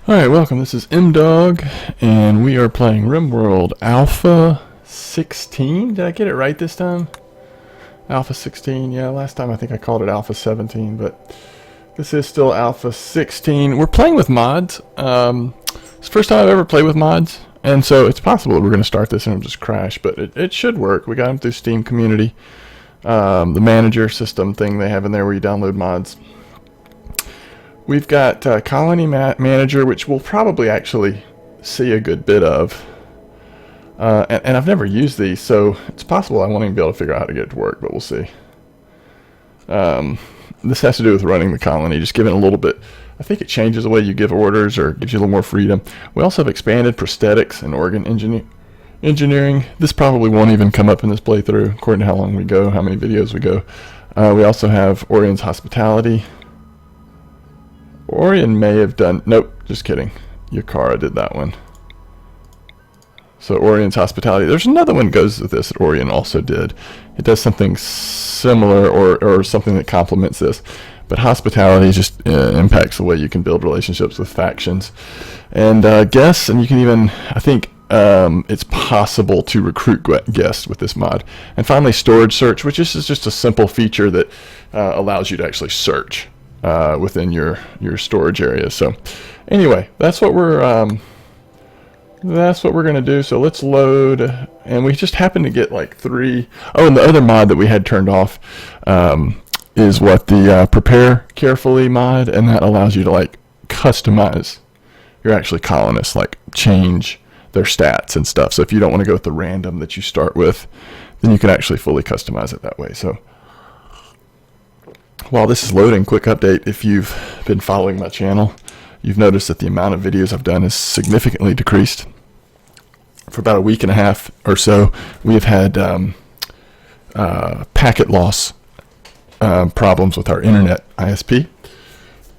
Alright, welcome. This is M-Dog, and we are playing Rimworld Alpha 16. Did I get it right this time? Alpha 16, yeah, last time I think I called it Alpha 17, but this is still Alpha 16. We're playing with mods. It's the first time I've ever played with mods, and so it's possible that we're going to start this and it'll just crash, but it should work. We got them through Steam Community, the manager system thing they have in there where you download mods. We've got Colony Manager, which we'll probably actually see a good bit of. And I've never used these, so it's possible I won't even be able to figure out how to get it to work, but we'll see. This has to do with running the colony, just giving a little bit. I think it changes the way you give orders or gives you a little more freedom. We also have expanded prosthetics and organ engineering. This probably won't even come up in this playthrough, according to how long we go, how many videos we go. We also have Orion's Hospitality. Orion may have done, nope, just kidding. Yakara did that one. So Orion's Hospitality. There's another one that goes with this that Orion also did. It does something similar or something that complements this. But Hospitality just impacts the way you can build relationships with factions. And guests, and you can even, I think it's possible to recruit guests with this mod. And finally, Storage Search, which is just a simple feature that allows you to actually search within your storage area. So anyway, that's what we're gonna do. So let's load, and we just happen to get like 3. Oh, and the other mod that we had turned off is what the Prepare Carefully mod, and that allows you to like customize your actually colonists, like change their stats and stuff. So if you don't want to go with the random that you start with, then you can actually fully customize it that way. So while this is loading, quick update, if you've been following my channel, you've noticed that the amount of videos I've done has significantly decreased. For about a week and a half or so, we have had packet loss problems with our internet ISP.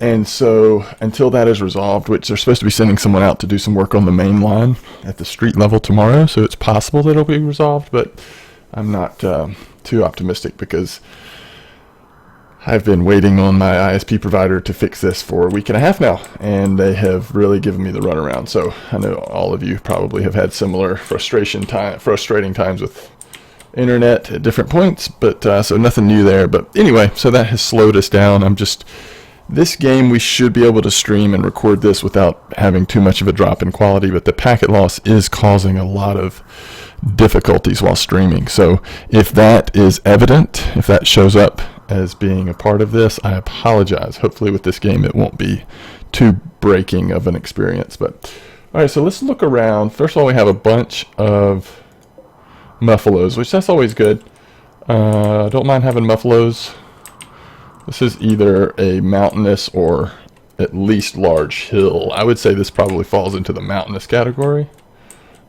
And so until that is resolved, which they're supposed to be sending someone out to do some work on the main line at the street level tomorrow, so it's possible that it'll be resolved, but I'm not too optimistic because I've been waiting on my ISP provider to fix this for a week and a half now, and they have really given me the runaround. So I know all of you probably have had similar frustrating times with internet at different points, but so nothing new there. But anyway, so that has slowed us down. This game we should be able to stream and record this without having too much of a drop in quality, but the packet loss is causing a lot of difficulties while streaming. So if that is evident, if that shows up as being a part of this, I apologize. Hopefully with this game it won't be too breaking of an experience. But all right, so let's look around. First of all, we have a bunch of muffalos, which that's always good. Don't mind having muffalos. This is either a mountainous or at least large hill. I would say this probably falls into the mountainous category.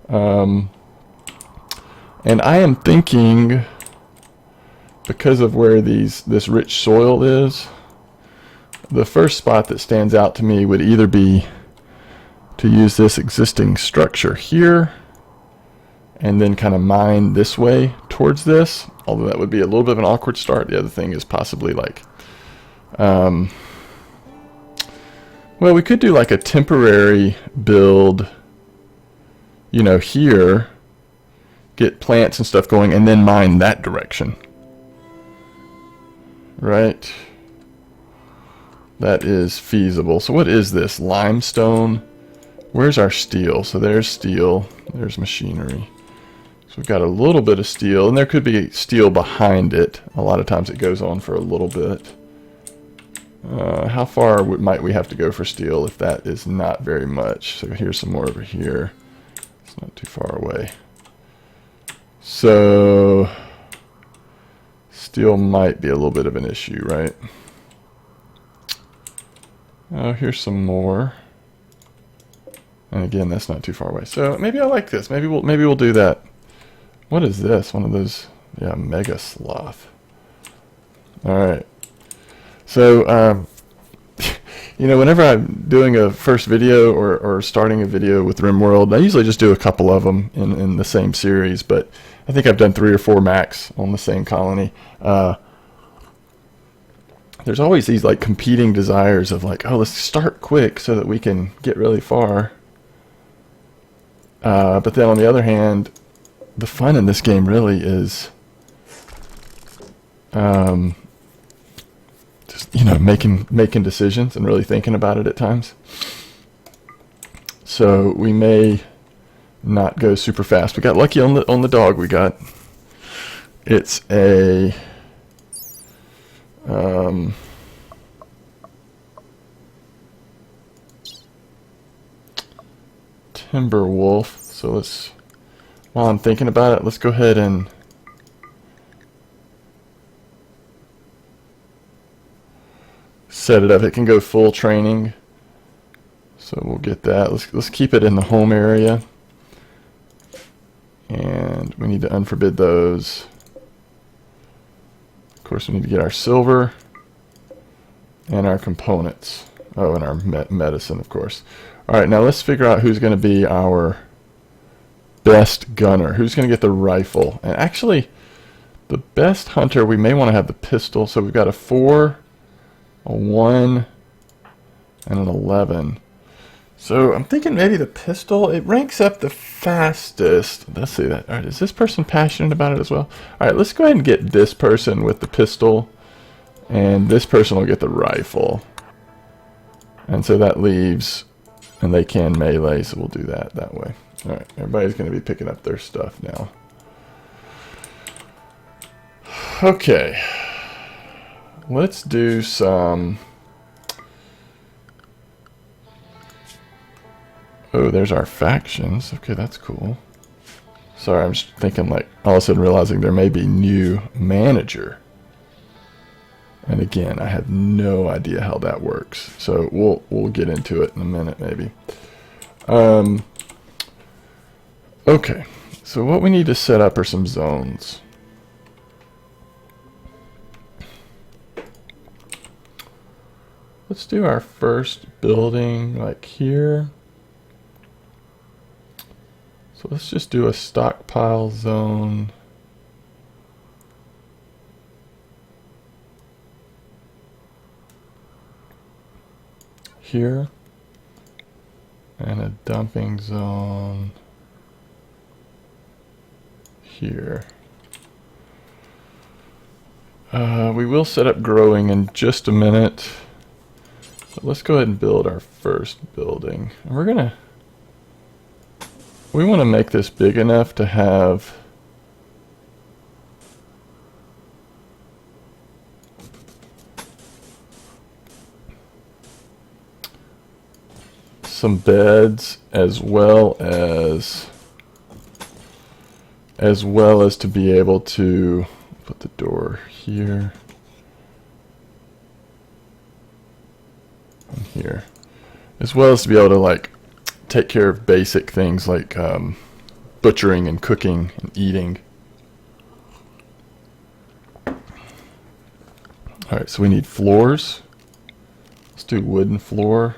And I am thinking, because of where this rich soil is, the first spot that stands out to me would either be to use this existing structure here and then kind of mine this way towards this, although that would be a little bit of an awkward start. The other thing is possibly like, well, we could do like a temporary build, you know, here, get plants and stuff going, and then mine that direction. Right? That is feasible. So what is this? Limestone. Where's our steel? So there's steel. There's machinery. So we've got a little bit of steel, and there could be steel behind it. A lot of times it goes on for a little bit. How far might we have to go for steel if that is not very much? So here's some more over here. It's not too far away. So steel might be a little bit of an issue, right? Oh, here's some more. And again, that's not too far away. So maybe I like this. Maybe we'll do that. What is this? One of those, yeah, mega sloth. All right. So, you know, whenever I'm doing a first video or starting a video with Rimworld, I usually just do a couple of them in the same series, but I think I've done 3 or 4 max on the same colony. there's always these like competing desires of like, oh, let's start quick so that we can get really far. But then on the other hand, the fun in this game really is just, you know, making decisions and really thinking about it at times. So we may not go super fast. We got lucky on the dog we got. It's a timber wolf. So let's, while I'm thinking about it, let's go ahead and set it up. It can go full training, so we'll get that. Let's keep it in the home area, and we need to unforbid those. Of course, we need to get our silver and our components. Oh, and our medicine, of course. All right, now let's figure out who's going to be our best gunner. Who's going to get the rifle? And actually, the best hunter, we may want to have the pistol. So we've got a 4, a 1, and an 11. So I'm thinking maybe the pistol, it ranks up the fastest. Let's see that. All right, is this person passionate about it as well? All right, let's go ahead and get this person with the pistol, and this person will get the rifle. And so that leaves, and they can melee, so we'll do that way. All right, everybody's going to be picking up their stuff now. Okay, let's do some. Oh, there's our factions. Okay, that's cool. Sorry, I'm just thinking, like, all of a sudden realizing there may be new manager. And again, I have no idea how that works. So we'll get into it in a minute, maybe. Okay, so what we need to set up are some zones. Let's do our first building like here. So let's just do a stockpile zone. Here. And a dumping zone here. We will set up growing in just a minute. But let's go ahead and build our first building. And we want to make this big enough to have some beds as well as to be able to put the door here and here, as well as to be able to like take care of basic things like butchering and cooking and eating. Alright, so we need floors. Let's do wooden floor.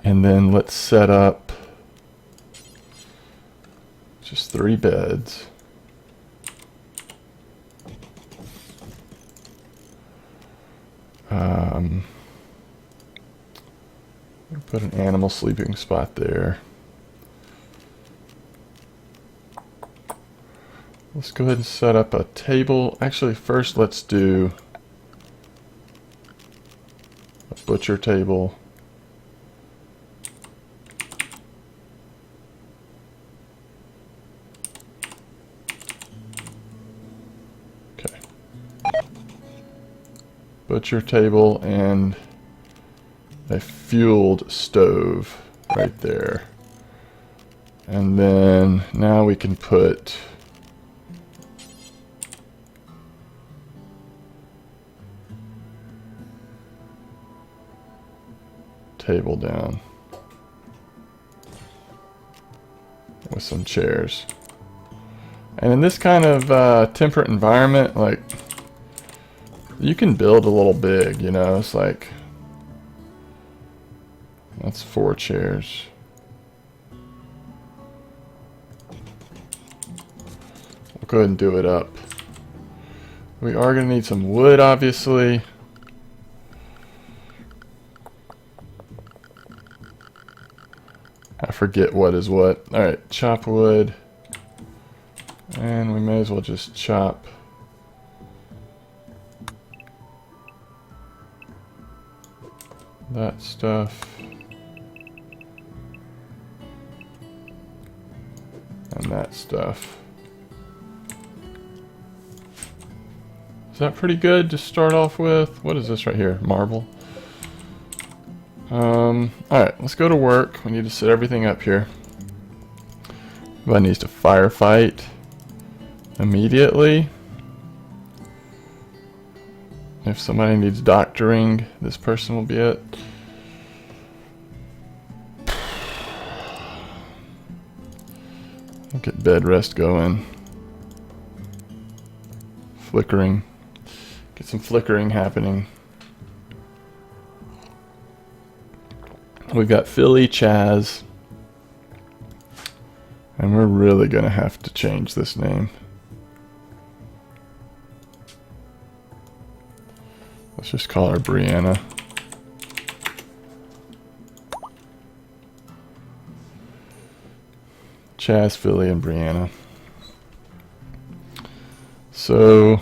And then let's set up just 3 beds. Put an animal sleeping spot there. Let's go ahead and set up a table. Actually, first let's do a butcher table. Okay. Butcher table and a fueled stove right there. And then now we can put table down with some chairs. And in this kind of temperate environment, like, you can build a little big, you know. It's like, that's 4 chairs. We'll go ahead and do it up. We are going to need some wood, obviously. I forget what is what. Alright, chop wood. And we may as well just chop that stuff. And that stuff. Is that pretty good to start off with? What is this right here? Marble. Alright, let's go to work. We need to set everything up here. Everybody needs to firefight immediately. If somebody needs doctoring, this person will be it. I'll get bed rest going. Flickering. Get some flickering happening. We've got Philly, Chaz. And we're really going to have to change this name. Let's just call her Brianna. Chaz, Philly, and Brianna. So,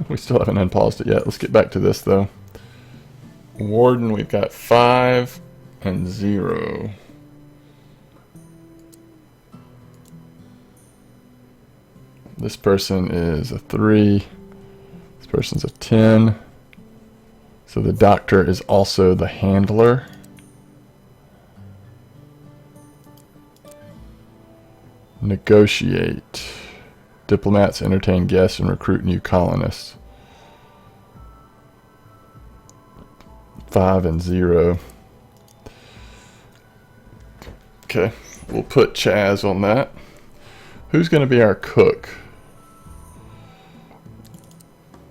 we still haven't unpaused it yet. Let's get back to this though. Warden, we've got 5 and 0. This person is a 3. This person's a 10. So the doctor is also the handler. Negotiate. Diplomats entertain guests and recruit new colonists. 5 and 0. Okay, we'll put Chaz on that. Who's going to be our cook?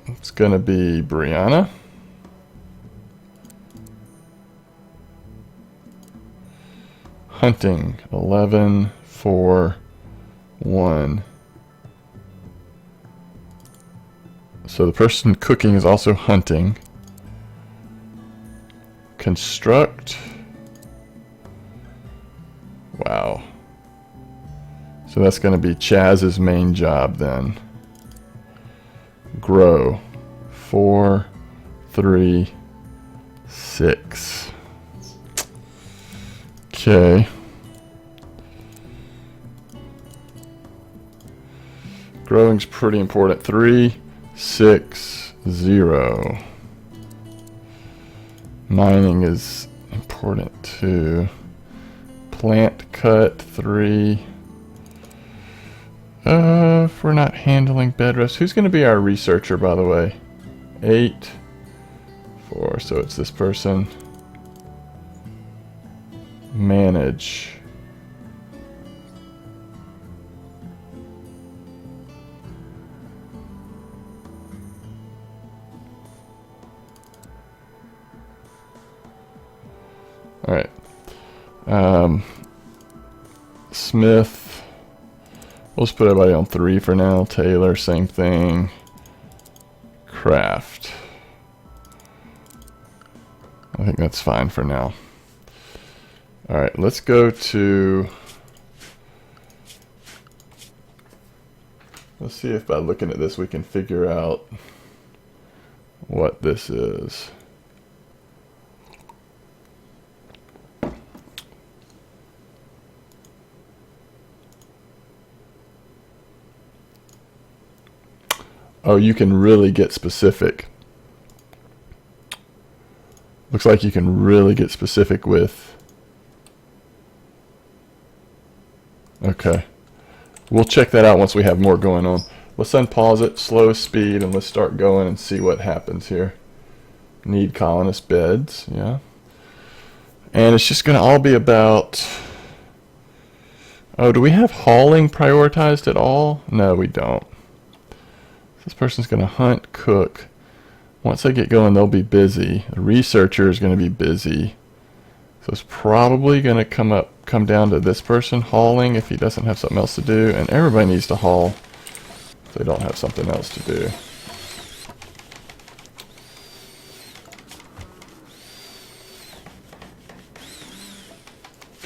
It's going to be Brianna. Hunting. 11, 4, 1. So the person cooking is also hunting. Construct. Wow. So that's going to be Chaz's main job then. Grow. 4, 3, 6. Okay. Growing's pretty important. 3, 6, 0. Mining is important too. Plant cut 3. If we're not handling bed rest, who's going to be our researcher, by the way? 8, 4. So it's this person. Manage. All right. Smith. We'll just put everybody on 3 for now. Taylor, same thing. Craft. I think that's fine for now. All right, let's go to... Let's see if by looking at this we can figure out what this is. Oh, you can really get specific. Looks like you can really get specific with... Okay. We'll check that out once we have more going on. Let's unpause it, slow speed, and let's start going and see what happens here. Need colonist beds, yeah. And it's just going to all be about... Oh, do we have hauling prioritized at all? No, we don't. This person's going to hunt, cook. Once they get going, they'll be busy. The researcher is going to be busy. So it's probably going to come come down to this person hauling if he doesn't have something else to do, and everybody needs to haul if they don't have something else to do.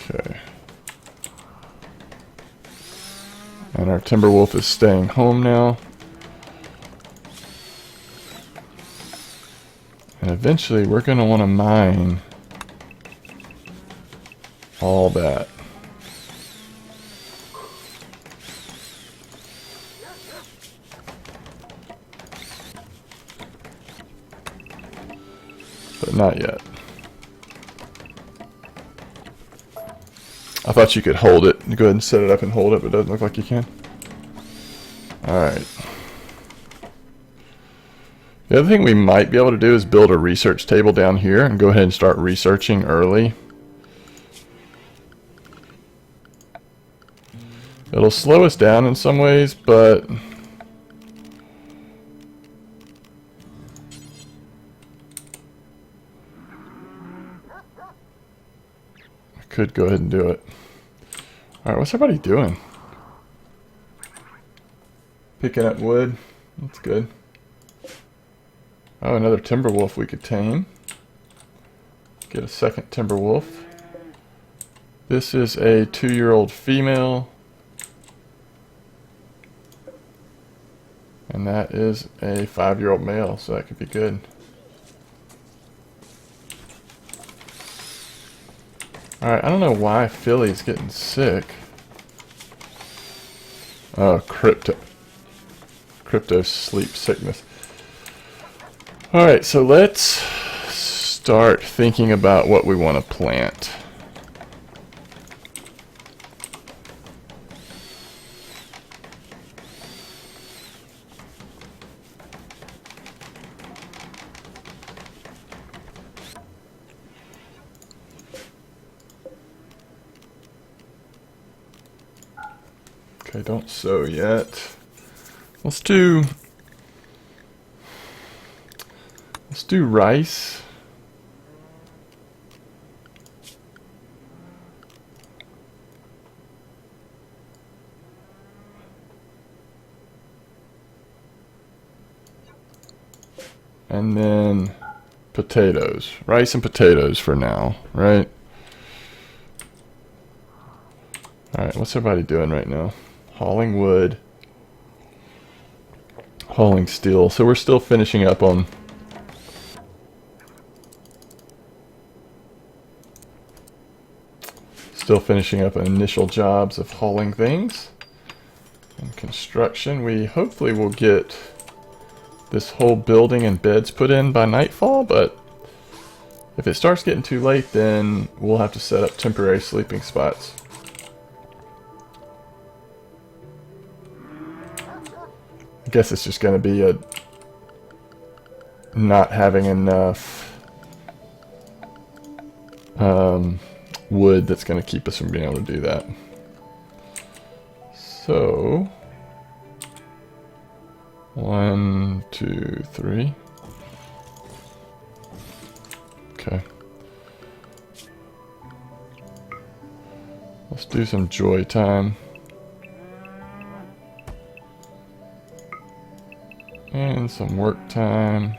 Okay. And our Timberwolf is staying home now. And eventually we're going to want to mine all that. But not yet. I thought you could hold it. You go ahead and set it up and hold it, but it doesn't look like you can. Alright. The other thing we might be able to do is build a research table down here and go ahead and start researching early. It'll slow us down in some ways, but I could go ahead and do it. Alright, what's everybody doing? Picking up wood. That's good. Oh, another Timberwolf we could tame. Get a second Timberwolf. This is a 2-year-old female. And that is a 5-year-old male, so that could be good. Alright, I don't know why Philly's getting sick. Oh, crypto sleep sickness. Alright, so let's start thinking about what we want to plant. Okay, don't sow yet. Let's do rice. And then potatoes. Rice and potatoes for now, right? Alright, what's everybody doing right now? Hauling wood. Hauling steel. So we're still finishing up on initial jobs of hauling things. And construction. We hopefully will get this whole building and beds put in by nightfall, but if it starts getting too late, then we'll have to set up temporary sleeping spots. I guess it's just going to be a not having enough wood that's going to keep us from being able to do that. So 1, 2, 3. Okay. Let's do some joy time. And some work time.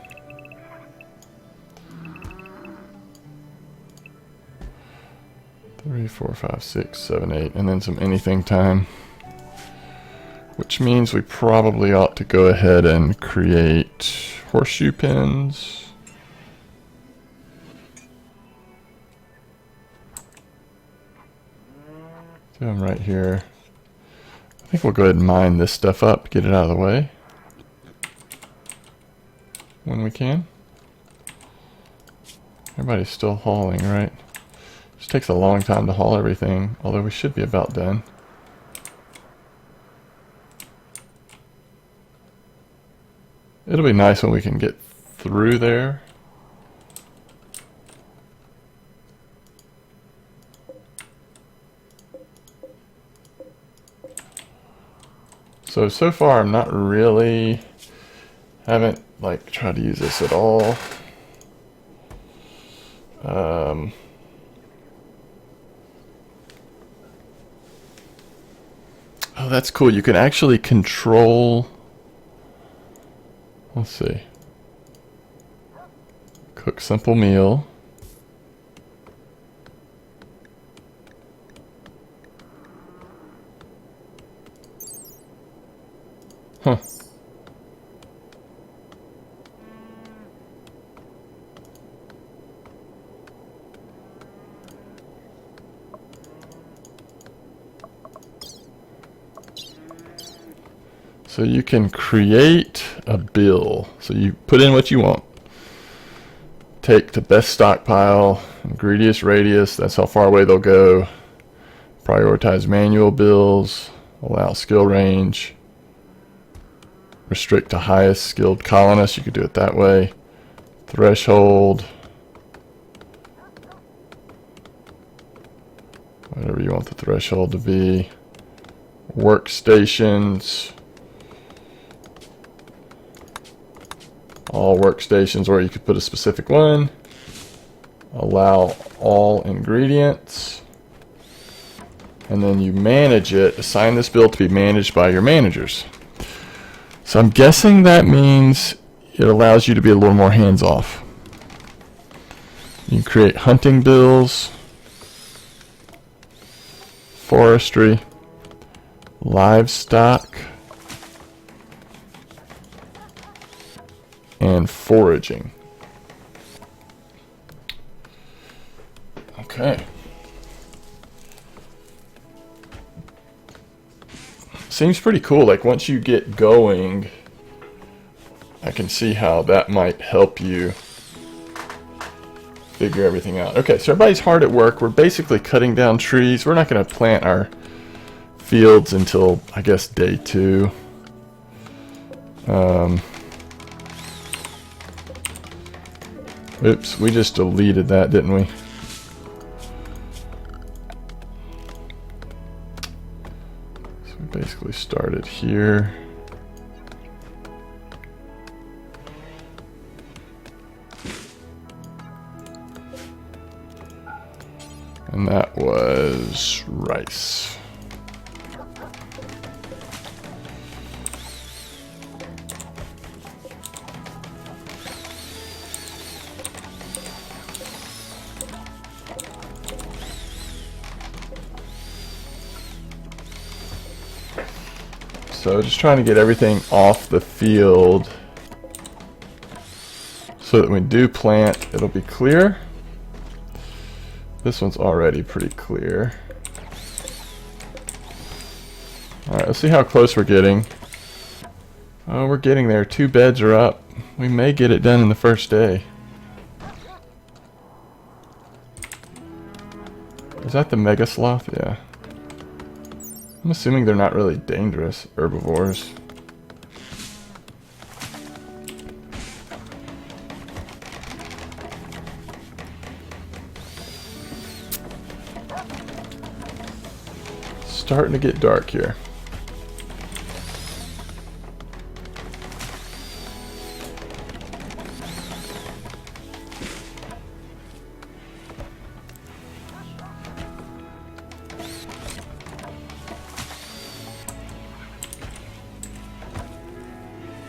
Three, 4, 5, 6, 7, 8, and then some anything time. Which means we probably ought to go ahead and create horseshoe pins. Do them right here. I think we'll go ahead and mine this stuff up, get it out of the way when we can. Everybody's still hauling, right? Just takes a long time to haul everything, although we should be about done. It'll be nice when we can get through there. So far I'm not really, haven't like tried to use this at all. Oh, that's cool. You can actually control. Let's see. Cook simple meal. Huh. So you can create a bill. So you put in what you want. Take the best stockpile, ingredients radius, that's how far away they'll go. Prioritize manual bills, allow skill range. Restrict to highest skilled colonists, you could do it that way. Threshold. Whatever you want the threshold to be. Workstations. All workstations, or you could put a specific one. Allow all ingredients. And then you manage it. Assign this bill to be managed by your managers. So I'm guessing that means it allows you to be a little more hands-off. You can create hunting bills, forestry, livestock, and foraging. Okay. Seems pretty cool. Like once you get going, I can see how that might help you figure everything out. Okay, so everybody's hard at work. We're basically cutting down trees. We're not going to plant our fields until, I guess, day 2. Oops, we just deleted that, didn't we? So we basically started here. And that was rice. So just trying to get everything off the field so that when we do plant, it'll be clear. This one's already pretty clear. Alright, let's see how close we're getting. Oh, we're getting there. 2 beds are up. We may get it done in the first day. Is that the mega sloth? Yeah. I'm assuming they're not really dangerous herbivores. Starting to get dark here.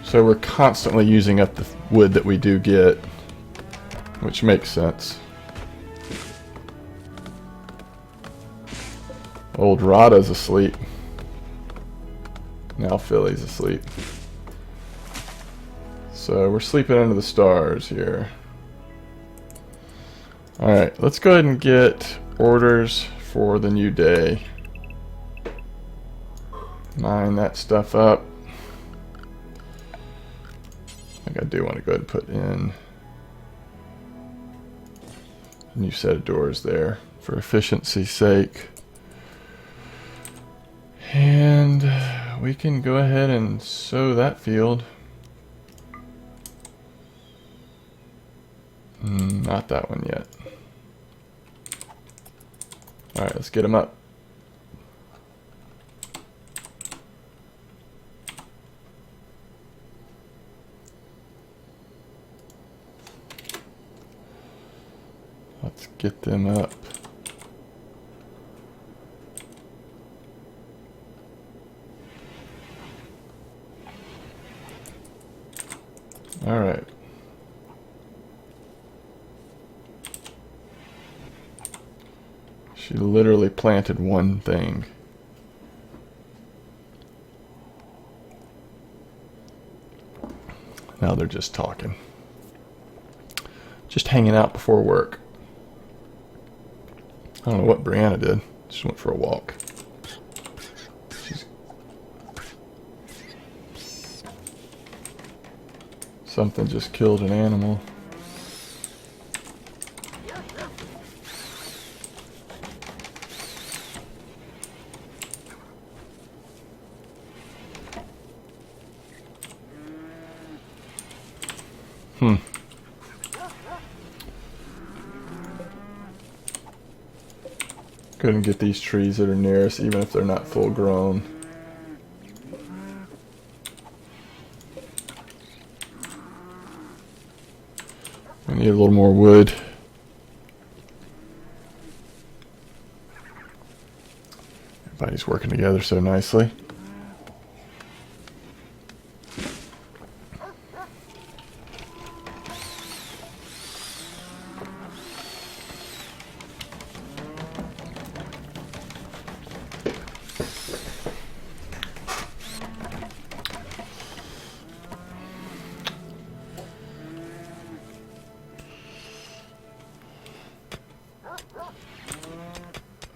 So we're constantly using up the wood that we do get, which makes sense. Old Rada's asleep. Now Philly's asleep. So we're sleeping under the stars here. Alright, let's go ahead and get orders for the new day. Line that stuff up. I think I do want to go ahead and put in a new set of doors there for efficiency's sake. And we can go ahead and sow that field. Not that one yet. Alright, let's get them up. Let's get them up. All right. She literally planted one thing. Now they're just talking. Just hanging out before work. I don't know what Brianna did. Just went for a walk. Something just killed an animal. Couldn't get these trees that are near us, even if they're not full grown. We need a little more wood. Everybody's working together so nicely.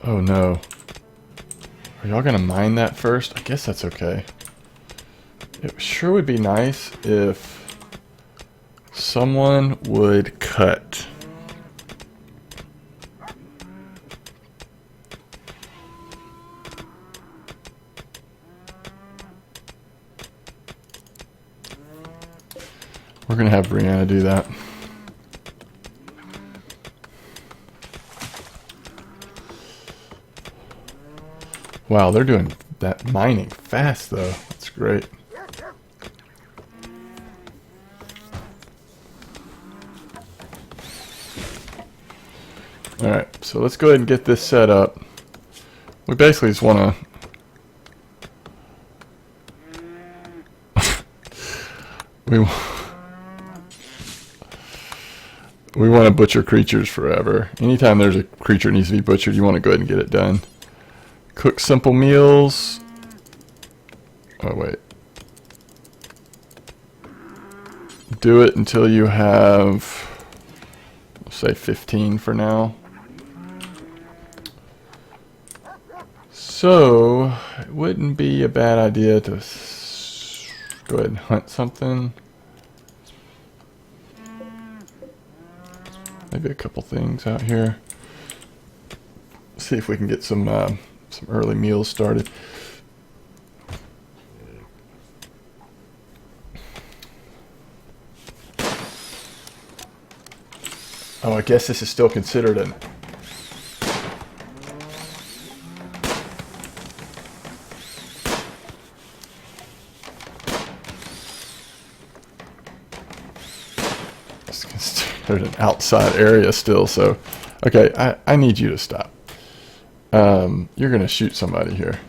Oh no. Are y'all gonna mine that first? I guess that's okay. It sure would be nice if someone would cut. We're gonna have Brianna do that. Wow, they're doing that mining fast though. That's great. Alright, so let's go ahead and get this set up. We basically just want to... we want to butcher creatures forever. Anytime there's a creature that needs to be butchered, you want to go ahead and get it done. Cook simple meals. Oh, wait. Do it until you have, we'll say 15 for now. So, it wouldn't be a bad idea to go ahead and hunt something. Maybe a couple things out here. See if we can get some early meals started. Oh, I guess this is still considered an... It's considered an outside area still, so... Okay, I need you to stop. You're gonna shoot somebody here.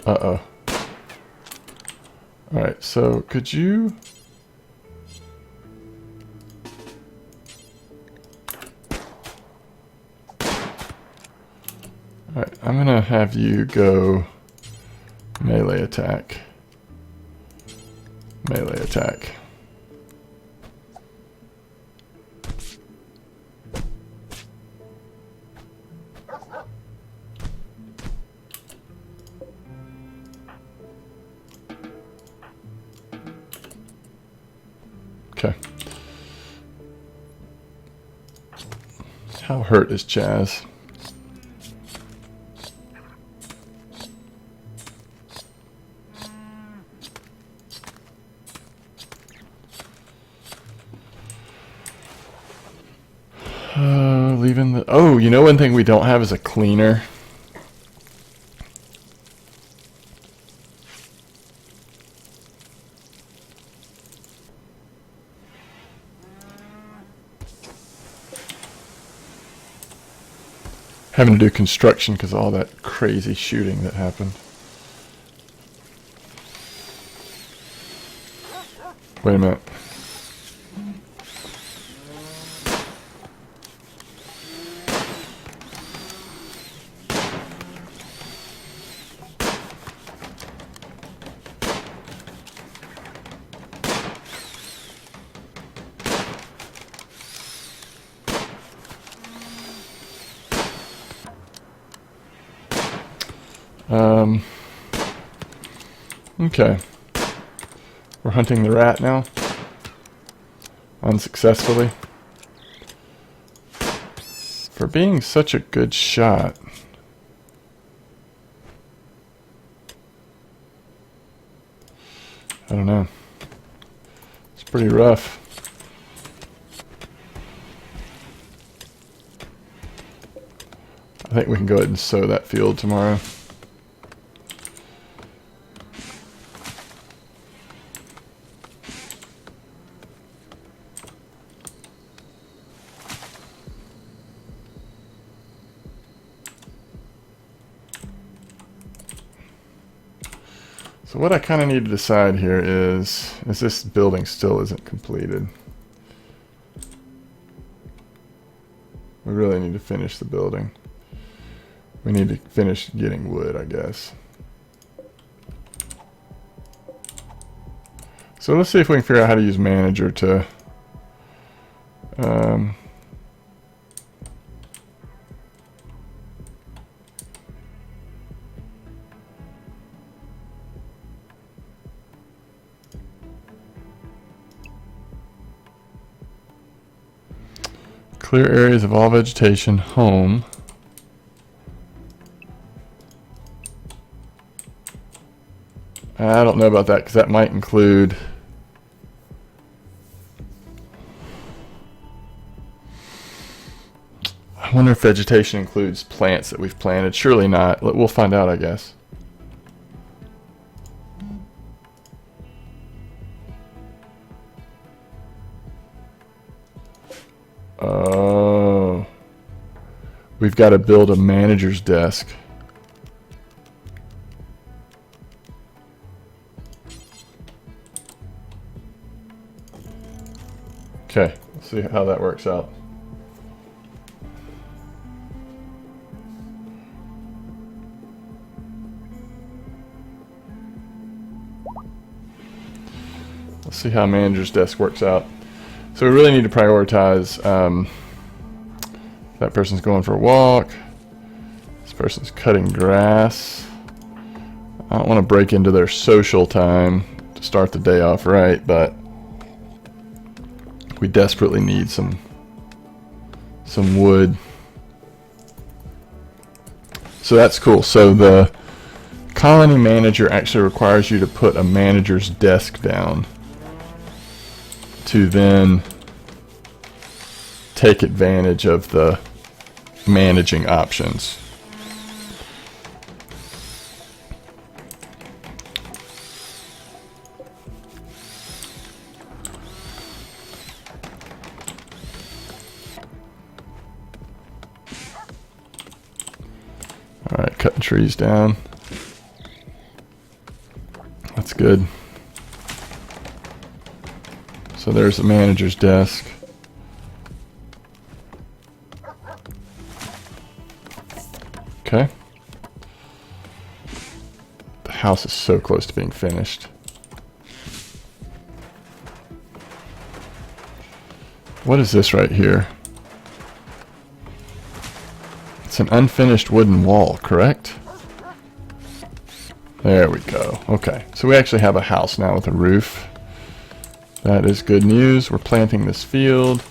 Uh-oh. Alright, so could you... Alright, I'm gonna have you go melee attack. Melee attack. Okay. How hurt is Chaz? Leaving the... Oh, you know one thing we don't have is a cleaner. Having to do construction because of all that crazy shooting that happened. Wait a minute. Okay. We're hunting the rat now. Unsuccessfully. For being such a good shot. I don't know. It's pretty rough. I think we can go ahead and sow that field tomorrow. So what I kind of need to decide here is this building still isn't completed. We really need to finish the building. We need to finish getting wood, I guess. So let's see if we can figure out how to use manager to clear areas of all vegetation, home. I don't know about that because that might include I wonder if vegetation includes plants that we've planted. Surely not. We'll find out, I guess. Oh. We've got to build a manager's desk. Okay, let's see how that works out. Let's see how manager's desk works out. So we really need to prioritize that person's going for a walk. This person's cutting grass. I don't want to break into their social time to start the day off right, but we desperately need some wood. So that's cool. So the colony manager actually requires you to put a manager's desk down to then take advantage of the managing options. Alright, cutting trees down. That's good. So there's the manager's desk. Okay. The house is so close to being finished. What is this right here? It's an unfinished wooden wall, correct? There we go. Okay, so we actually have a house now with a roof. That is good news. We're planting this field.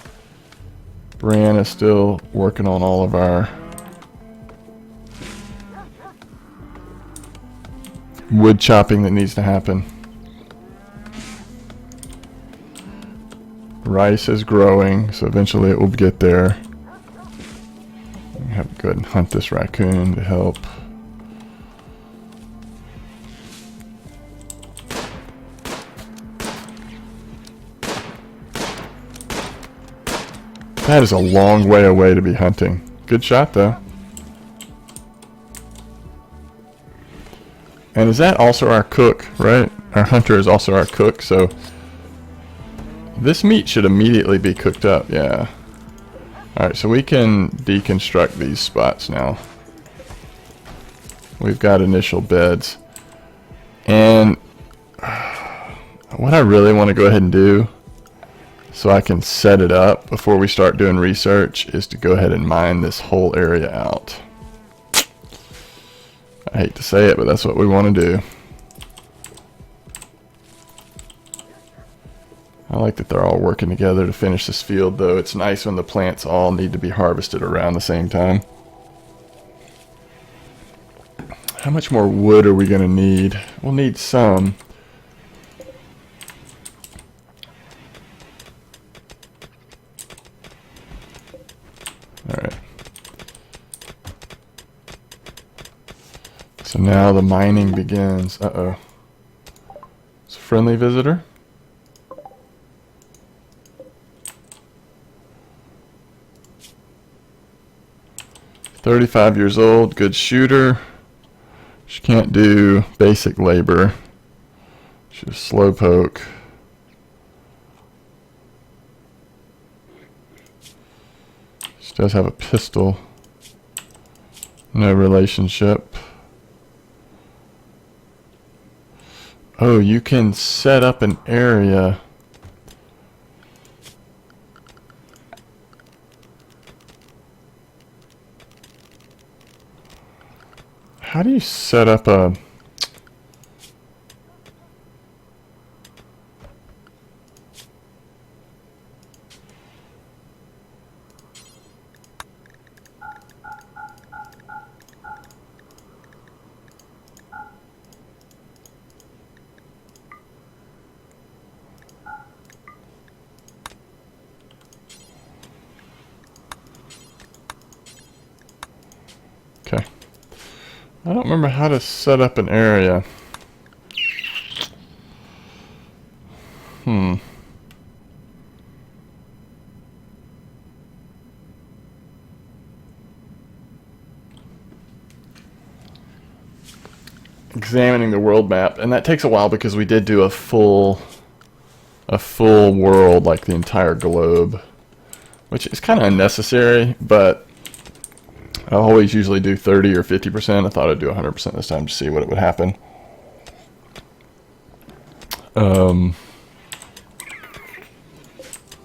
Brianna's still working on all of our wood chopping that needs to happen. Rice is growing, so eventually it will get there. We have to go ahead and hunt this raccoon to help. That is a long way away to be hunting. Good shot, though. And is that also our cook, right? Our hunter is also our cook, so This meat should immediately be cooked up, yeah. Alright, so we can deconstruct these spots now. We've got initial beds. And what I really want to go ahead and do, so I can set it up before we start doing research, is to go ahead and mine this whole area out. I hate to say it, but that's what we want to do. I like that they're all working together to finish this field, though. It's nice when the plants all need to be harvested around the same time. How much more wood are we going to need? We'll need some. Alright. So now the mining begins. Uh-oh. It's a friendly visitor. "35 years old, good shooter. She can't do basic labor. She's a slowpoke. She does have a pistol. No relationship. Oh, you can set up an area. How do you set up a... Okay. I don't remember how to set up an area. Examining the world map, and that takes a while because we did do a full world, like the entire globe, which is kind of unnecessary, but I always usually do 30 or 50%. I thought I'd do 100% this time to see what it would happen.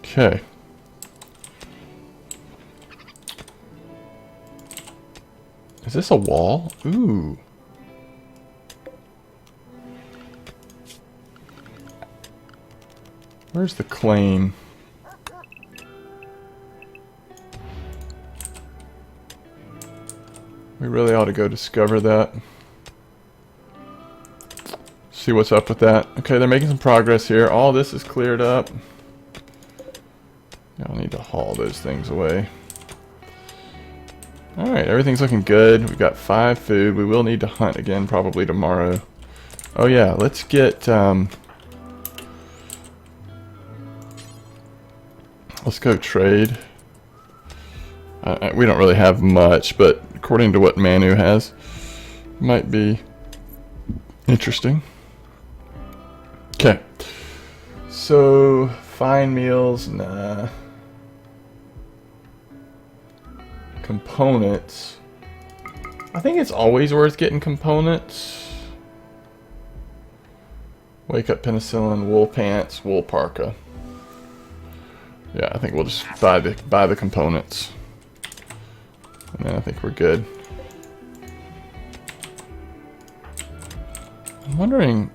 Okay. Is this a wall? Ooh. Where's the claim? We really ought to go discover that. See what's up with that. Okay, they're making some progress here. All this is cleared up. I'll need to haul those things away. Alright, everything's looking good. We've got 5 food. We will need to hunt again probably tomorrow. Oh yeah, let's get... let's go trade. We don't really have much, but according to what Manu has, might be interesting. Okay. So, fine meals, nah. Components. I think it's always worth getting components. Wake up penicillin, wool pants, wool parka. Yeah, I think we'll just buy the components. And then I think we're good. I'm wondering...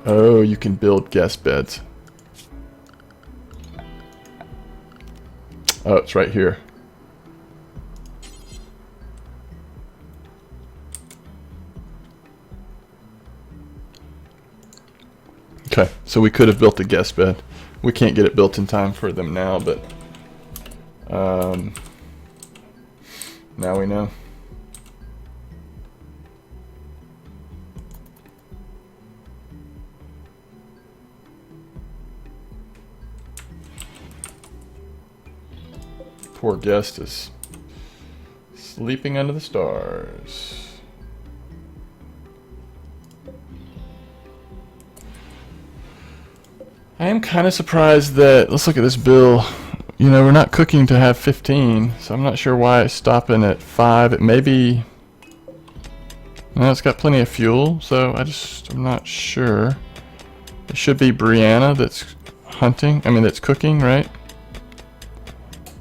Oh, you can build guest beds. Oh, it's right here. Okay, so we could have built a guest bed. We can't get it built in time for them now, but now we know. Poor guest is sleeping under the stars. I am kind of surprised that, let's look at this bill. You know, we're not cooking to have 15, so I'm not sure why it's stopping at 5. It may be, well, it's got plenty of fuel, so I'm not sure. It should be Brianna that's hunting, that's cooking, right?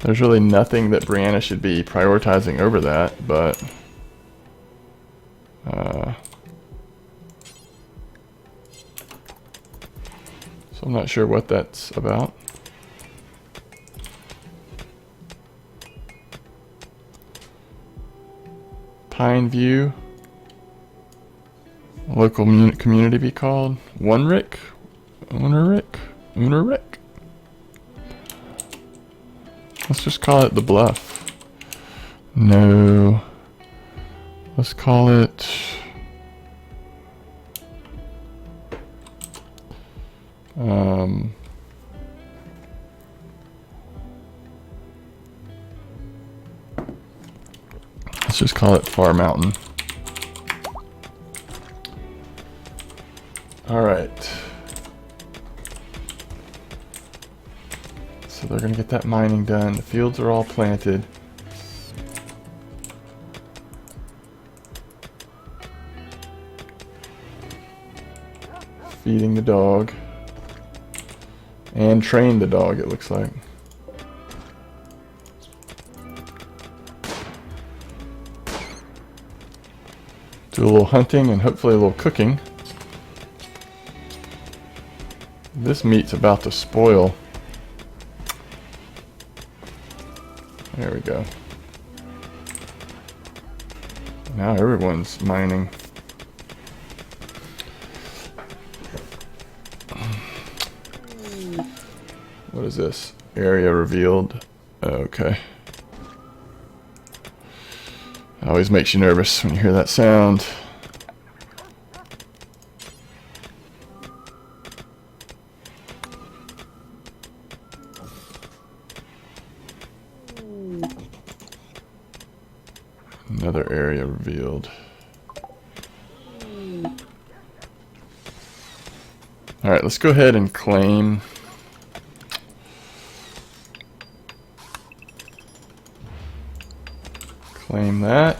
There's really nothing that Brianna should be prioritizing over that, but so I'm not sure what that's about. Pine View. Local community be called? Unerick? Let's just call it the Bluff. No. Let's call it... let's just call it Far Mountain. Alright. So they're gonna get that mining done. The fields are all planted. Feeding the dog. And train the dog, it looks like. Do a little hunting and hopefully a little cooking. This meat's about to spoil. There we go. Now everyone's mining. What is this? Area revealed. Okay. It always makes you nervous when you hear that sound. Another area revealed. Alright, let's go ahead and claim. Claim that.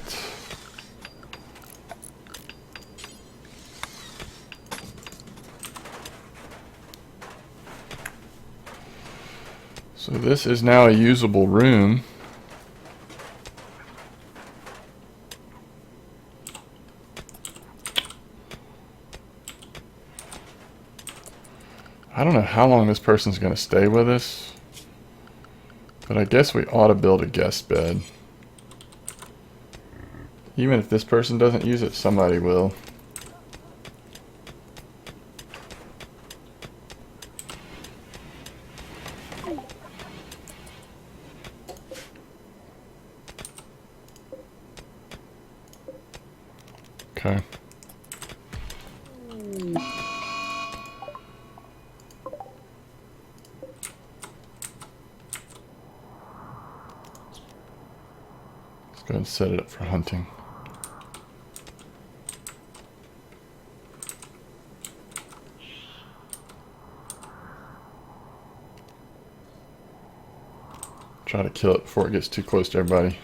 So this is now a usable room. I don't know how long this person's going to stay with us, but I guess we ought to build a guest bed. Even if this person doesn't use it, somebody will. Okay. Let's go and set it up for hunting. Try to kill it before it gets too close to everybody.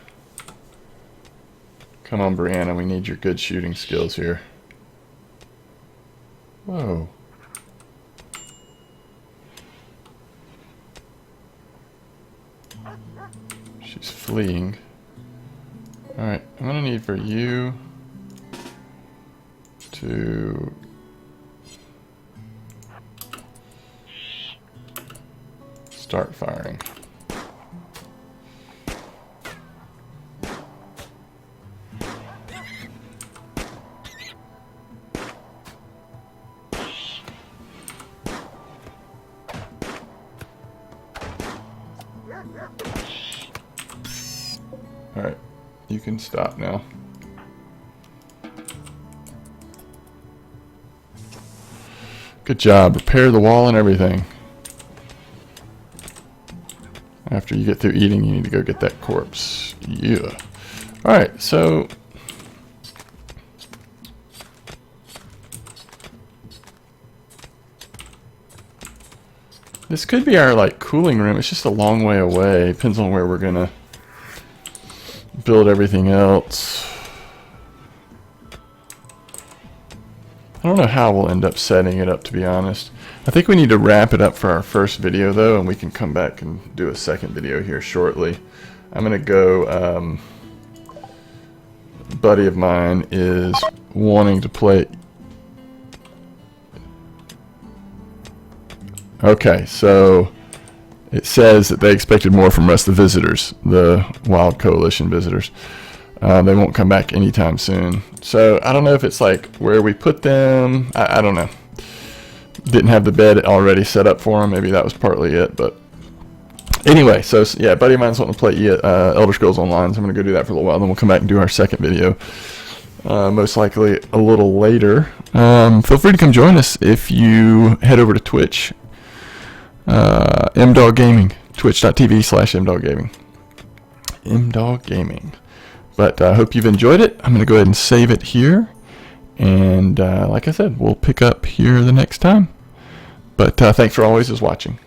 Come on, Brianna, we need your good shooting skills here. Whoa. She's fleeing. Alright, I'm gonna need for you to start firing. Alright, you can stop now. Good job. Repair the wall and everything. After you get through eating, you need to go get that corpse. Yeah. Alright, so... This could be our like cooling room. It's just a long way away. Depends on where we're gonna build everything else. I don't know how we'll end up setting it up, to be honest. I think we need to wrap it up for our first video though, and we can come back and do a second video here shortly. I'm gonna go, a buddy of mine is wanting to play. Okay, so it says that they expected more from us, the visitors, the Wild Coalition visitors. They won't come back anytime soon. So I don't know if it's like where we put them. I don't know. Didn't have the bed already set up for them. Maybe that was partly it. But anyway, so yeah, buddy of mine's wanting to play Elder Scrolls Online. So I'm going to go do that for a little while. Then we'll come back and do our second video. Most likely a little later. Feel free to come join us if you head over to Twitch. MDog Gaming. Twitch.tv/MDog Gaming. MDog Gaming. But I hope you've enjoyed it. I'm going to go ahead and save it here. And like I said, we'll pick up here the next time. But thanks for always watching.